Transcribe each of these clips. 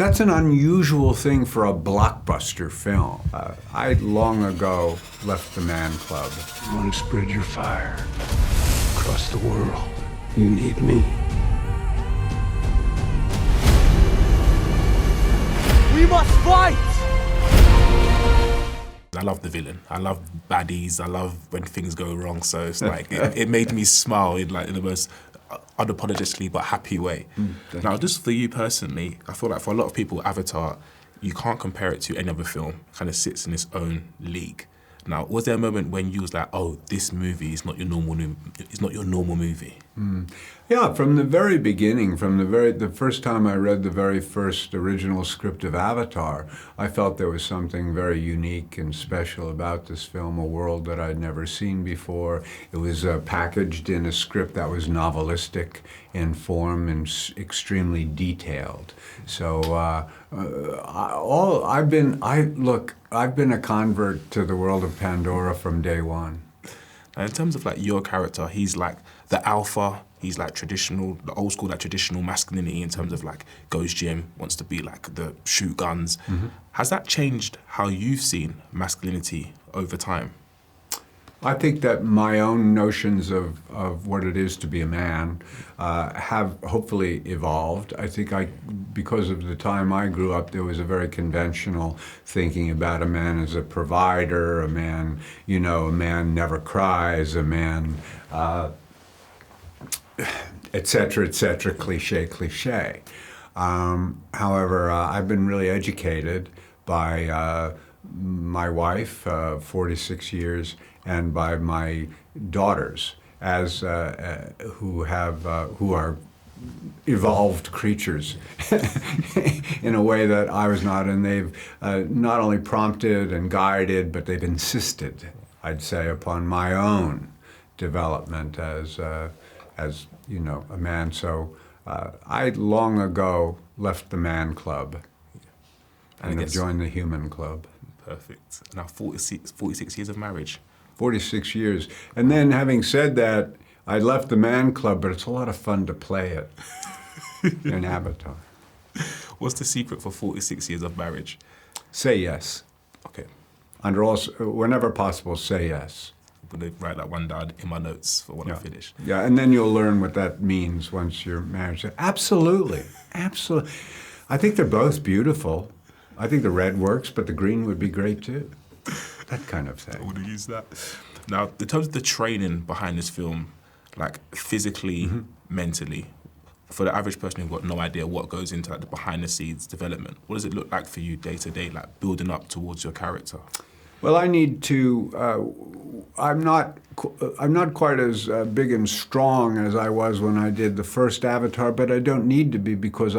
That's an unusual thing for a blockbuster film. I long ago left the man club. You want to spread your fire across the world. You need me. We must fight! I love the villain. I love baddies. I love when things go wrong. So it's like, it made me smile in the most unapologetically but happy way. Now, just for you personally, I feel like for a lot of people, Avatar, you can't compare it to any other film. It kind of sits in its own league. Now, was there a moment when you was like, oh, this movie is not your normal movie? Yeah, from the very beginning, from the first time I read the very first original script of Avatar, I felt there was something very unique and special about this film, a world that I'd never seen before. It was packaged in a script that was novelistic in form and extremely detailed. So I've been a convert to the world of Pandora from day one. Now, in terms of like your character, he's like the alpha. He's like traditional, the old school, like traditional masculinity in terms of like goes gym, wants to be like the shoot guns. Has that changed how you've seen masculinity over time? I think that my own notions of what it is to be a man have hopefully evolved. I think because of the time I grew up, there was a very conventional thinking about a man as a provider, a man, a man never cries, a man, et cetera, cliche. However, I've been really educated by my wife, 46 years, and by my daughters, as who are evolved creatures in a way that I was not, and they've not only prompted and guided, but they've insisted, I'd say, upon my own development as a man. So I long ago left the man club and have joined the human club. Perfect. Now 46 years of marriage. 46 years. And then having said that, I left the man club, but it's a lot of fun to play it in Avatar. What's the secret for 46 years of marriage? Say yes. Okay. Whenever possible, say yes. I'm going to write that one down in my notes for when I finish. Yeah, and then you'll learn what that means once you're married. Absolutely. Absolutely. I think they're both beautiful. I think the red works, but the green would be great too. That kind of thing. I would have used that. Now, in terms of the training behind this film, like physically, mentally, for the average person who's got no idea what goes into like the behind-the-scenes development, what does it look like for you day to day, like building up towards your character? Well, I need to. I'm not quite as big and strong as I was when I did the first Avatar, but I don't need to be because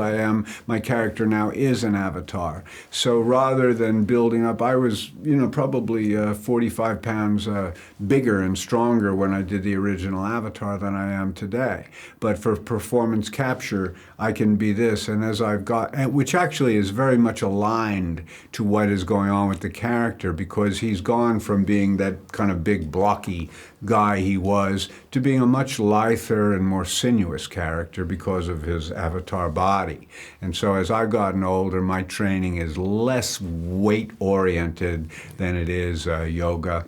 my character now is an Avatar. So rather than building up, I was, probably 45 pounds bigger and stronger when I did the original Avatar than I am today. But for performance capture, I can be this, and as I've which actually is very much aligned to what is going on with the character, because he's gone from being that kind of big, blocky guy he was to being a much lither and more sinuous character because of his Avatar body. And so as I've gotten older, my training is less weight-oriented than it is yoga,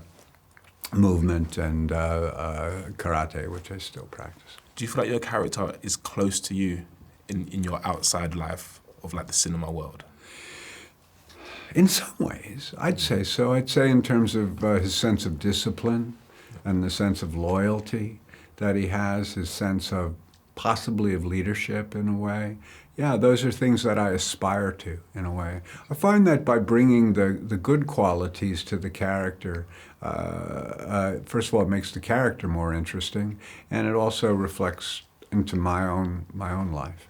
movement, and karate, which I still practice. Do you feel like your character is close to you in your outside life of like the cinema world? In some ways, I'd say so. I'd say in terms of his sense of discipline and the sense of loyalty that he has, his sense of possibly of leadership in a way. Yeah, those are things that I aspire to in a way. I find that by bringing the good qualities to the character, first of all, it makes the character more interesting, and it also reflects into my own life.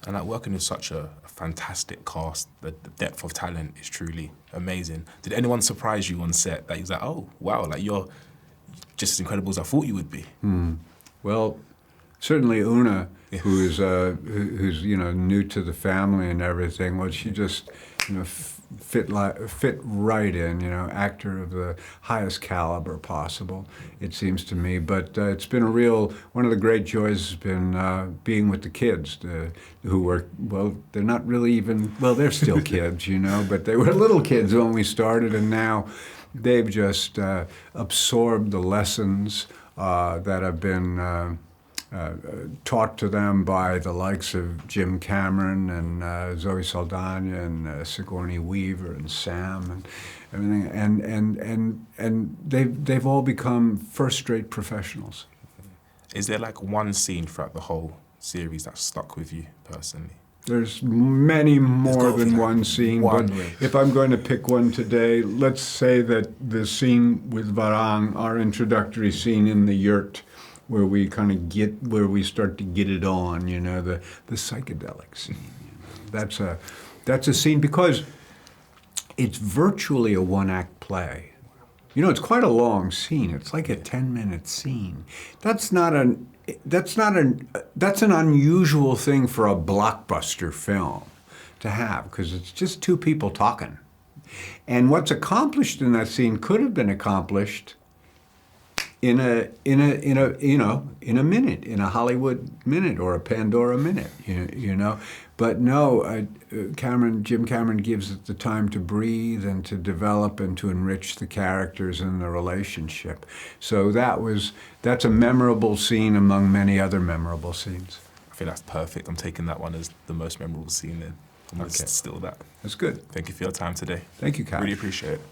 And like working with such a fantastic cast, the depth of talent is truly amazing. Did anyone surprise you on set that you was like, oh, wow, like you're just as incredible as I thought you would be? Well, certainly Una, who's new to the family and everything. Well, she just fit right in. Actor of the highest caliber possible, it seems to me. But it's been one of the great joys has been being with the kids, who were, they're not really even, they're still kids, but they were little kids when we started, and now they've just absorbed the lessons that have been taught to them by the likes of Jim Cameron and Zoe Saldana and Sigourney Weaver and Sam and everything, and they've all become first-rate professionals. Is there like one scene throughout the whole series that stuck with you personally? There's many more than one scene, but if I'm going to pick one today, let's say that the scene with Varang, our introductory scene in the yurt, where we start to get it on, the psychedelic scene. That's a scene because it's virtually a one-act play. It's quite a long scene. It's like a 10-minute scene. That's an unusual thing for a blockbuster film to have, because it's just two people talking. And what's accomplished in that scene could have been accomplished in a minute, in a Hollywood minute or a Pandora minute, But no, Jim Cameron gives it the time to breathe and to develop and to enrich the characters and the relationship. So that's a memorable scene among many other memorable scenes. I think that's perfect. I'm taking that one as the most memorable scene then. I'm going to still that. That's good. Thank you for your time today. Thank you, Kyle. Really appreciate it.